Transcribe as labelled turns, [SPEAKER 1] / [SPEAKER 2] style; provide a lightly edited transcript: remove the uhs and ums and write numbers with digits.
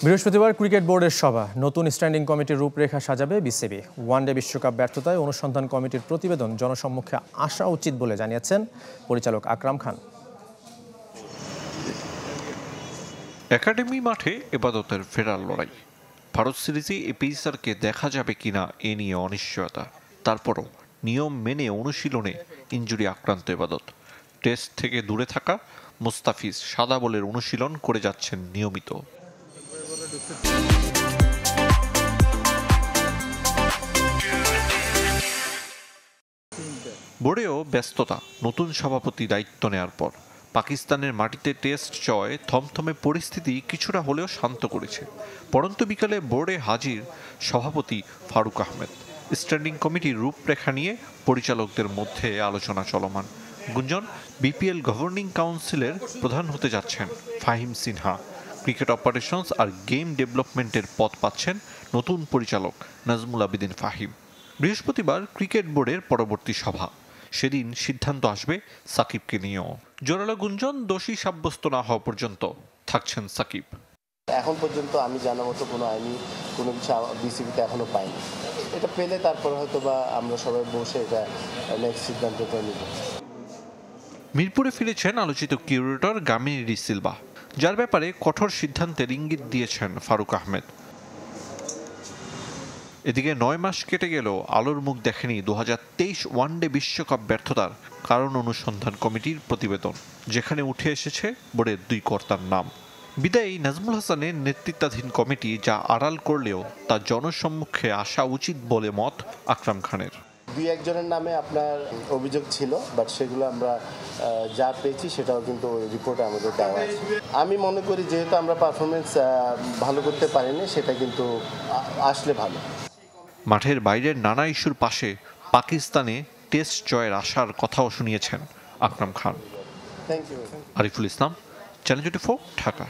[SPEAKER 1] বৃহস্পতিবার ক্রিকেট বোর্ডের সভা। নতুন স্ট্যান্ডিং কমিটির রূপরেখা সাজাবে বিসিবি। ওয়ানডে বিশ্বকাপ ব্যর্থতায় অনুসন্ধান কমিটির প্রতিবেদন জনসম্মুখে আসা উচিত বলে জানিয়েছেন পরিচালক আকরাম খান।
[SPEAKER 2] একাডেমি মাঠে এবাদতের ফেরার লড়াই। ভারত সিরিজে পেসারকে দেখা যাবে কিনা এ নিয়ে অনিশ্চয়তা। তারপরও নিয়ম মেনে অনুশীলনে ইনজুরি আক্রান্ত এবাদত। টেস্ট থেকে দূরে থাকা মুস্তাফিজ সাদা বলের অনুশীলন করে যাচ্ছেন নিয়মিত। বোর্ডেও ব্যস্ততা নতুন সভাপতি দায়িত্ব নেয়ার পর। পাকিস্তানের মাটিতে টেস্ট জয় থমথমে পরিস্থিতি কিছুটা হলেও শান্ত করেছে। পরন্ত বিকালে বোর্ডে হাজির সভাপতি ফারুক আহমেদ। স্ট্যান্ডিং কমিটির রূপরেখা নিয়ে পরিচালকদের মধ্যে আলোচনা চলমান। গুঞ্জন, বিপিএল গভর্নিং কাউন্সিলের প্রধান হতে যাচ্ছেন ফাহিম সিনহা। ক্রিকেট অপারেশনস আর গেম ডেভেলপমেন্টের পদ পাচ্ছেন নতুন পরিচালক নাজমুল আবেদিন ফাহিম। বৃহস্পতিবার ক্রিকেট বোর্ডের পরবর্তী সভা। সেদিন সিদ্ধান্ত আসবে সাকিবকে নিয়েও। জোরালো গুঞ্জন, দোষী সাব্যস্ত না হওয়া পর্যন্ত থাকছেন সাকিব।
[SPEAKER 3] এখন পর্যন্ত আমি জানার মতো কোনো আইনি কোনো কিছু বিসিবিতে এখনো পাইনি। এটা পেলে তারপরে হয়তো বা আমরা সবাই বসে এটা নেক্সট সিদ্ধান্তটা নিব।
[SPEAKER 2] মিরপুরে ফিরেছেন আলোচিত কিউরেটর গামিনী ডি সিলভা, যার ব্যাপারে কঠোর সিদ্ধান্তের ইঙ্গিত দিয়েছেন ফারুক আহমেদ। এদিকে 9 মাস কেটে গেলেও আলোর মুখ দেখেনি 2023 ওয়ানডে বিশ্বকাপ ব্যর্থতার কারণ অনুসন্ধান কমিটির প্রতিবেদন, যেখানে উঠে এসেছে বোর্ডের 2 কর্তার নাম। বিদায়ী নাজমুল হাসানের নেতৃত্বাধীন কমিটি যা আড়াল করলেও তা জনসম্মুখে আসা উচিত বলে মত আকরাম খানের।
[SPEAKER 3] 2-1 জনের নামে আপনার অভিযোগ ছিল, বাট সেগুলো আমরা যা পেয়েছি সেটাও কিন্তু ওই রিপোর্টে আমাদের দেওয়া আছে। আমি মনে করি যেহেতু আমরা পারফরমেন্স ভালো করতে পারিনি, সেটা কিন্তু আসলে ভালো।
[SPEAKER 2] মাঠের বাইরের নানা ইস্যুর পাশে পাকিস্তানে টেস্ট জয়ের আশার কথাও শুনিয়েছেন Akram Khan.
[SPEAKER 3] Thank you.
[SPEAKER 2] Ariful Islam, channel 24, Dhaka.